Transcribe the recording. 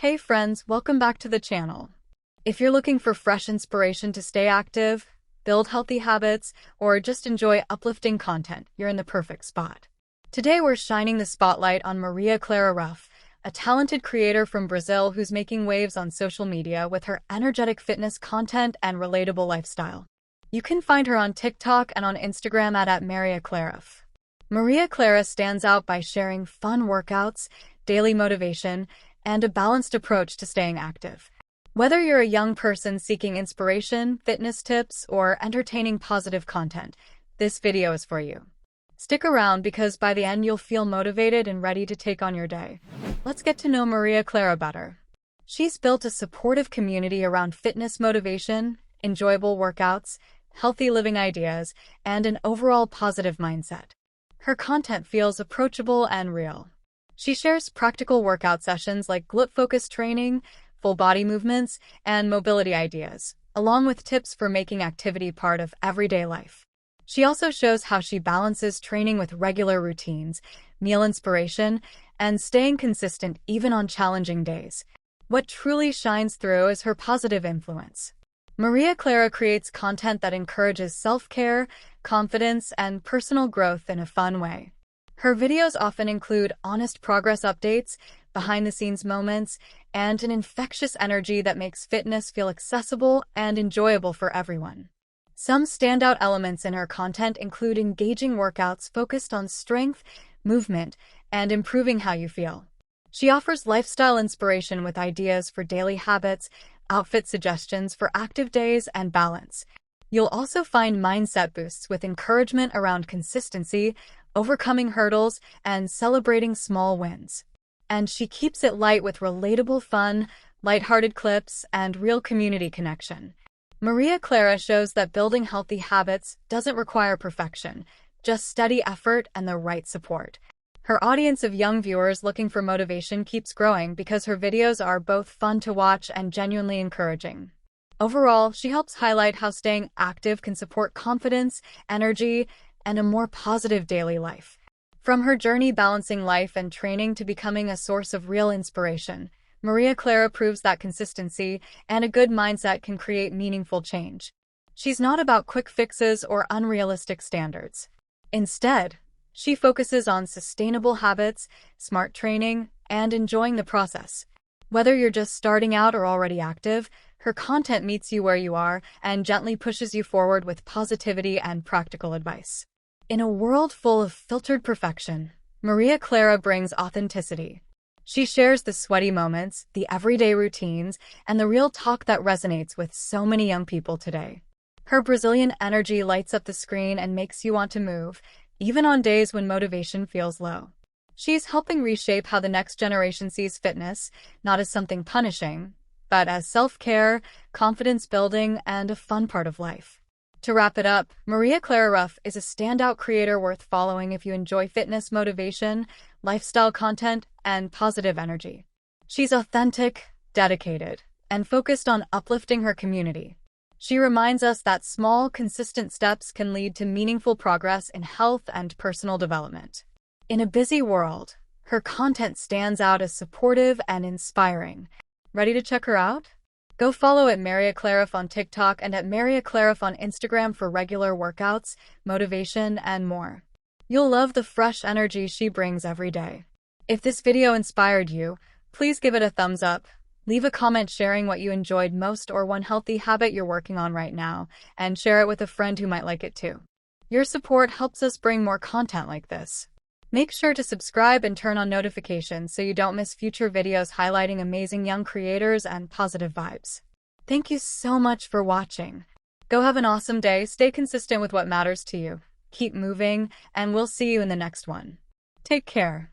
Hey friends, welcome back to the channel. If you're looking for fresh inspiration to stay active, build healthy habits, or just enjoy uplifting content, you're in the perfect spot. Today we're shining the spotlight on Clara Ruff, a talented creator from Brazil who's making waves on social media with her energetic fitness content and relatable lifestyle. You can find her on TikTok and on Instagram at @MariaClaraRuff. Maria Clara stands out by sharing fun workouts, daily motivation, and a balanced approach to staying active. Whether you're a young person seeking inspiration, fitness tips, or entertaining positive content, this video is for you. Stick around because by the end you'll feel motivated and ready to take on your day. Let's get to know Maria Clara better. She's built a supportive community around fitness motivation, enjoyable workouts, healthy living ideas, and an overall positive mindset. Her content feels approachable and real. She shares practical workout sessions like glute-focused training, full body movements, and mobility ideas, along with tips for making activity part of everyday life. She also shows how she balances training with regular routines, meal inspiration, and staying consistent even on challenging days. What truly shines through is her positive influence. Maria Clara creates content that encourages self-care, confidence, and personal growth in a fun way. Her videos often include honest progress updates, behind-the-scenes moments, and an infectious energy that makes fitness feel accessible and enjoyable for everyone. Some standout elements in her content include engaging workouts focused on strength, movement, and improving how you feel. She offers lifestyle inspiration with ideas for daily habits, outfit suggestions for active days, and balance. You'll also find mindset boosts with encouragement around consistency, overcoming hurdles, and celebrating small wins. And she keeps it light with relatable fun, lighthearted clips, and real community connection. Maria Clara shows that building healthy habits doesn't require perfection, just steady effort and the right support. Her audience of young viewers looking for motivation keeps growing because her videos are both fun to watch and genuinely encouraging. Overall, she helps highlight how staying active can support confidence, energy, and a more positive daily life. From her journey balancing life and training to becoming a source of real inspiration, Maria Clara proves that consistency and a good mindset can create meaningful change. She's not about quick fixes or unrealistic standards. Instead, she focuses on sustainable habits, smart training, and enjoying the process. Whether you're just starting out or already active, her content meets you where you are and gently pushes you forward with positivity and practical advice. In a world full of filtered perfection, Maria Clara brings authenticity. She shares the sweaty moments, the everyday routines, and the real talk that resonates with so many young people today. Her Brazilian energy lights up the screen and makes you want to move, even on days when motivation feels low. She's helping reshape how the next generation sees fitness, not as something punishing, but as self-care, confidence-building, and a fun part of life. To wrap it up, Maria Clara Ruff is a standout creator worth following if you enjoy fitness motivation, lifestyle content, and positive energy. She's authentic, dedicated, and focused on uplifting her community. She reminds us that small, consistent steps can lead to meaningful progress in health and personal development. In a busy world, her content stands out as supportive and inspiring. Ready to check her out? Go follow @MariaClaraRuff on TikTok and @MariaClaraRuff on Instagram for regular workouts, motivation, and more. You'll love the fresh energy she brings every day. If this video inspired you, please give it a thumbs up. Leave a comment sharing what you enjoyed most or one healthy habit you're working on right now, and share it with a friend who might like it too. Your support helps us bring more content like this. Make sure to subscribe and turn on notifications so you don't miss future videos highlighting amazing young creators and positive vibes. Thank you so much for watching. Go have an awesome day, stay consistent with what matters to you, keep moving, and we'll see you in the next one. Take care.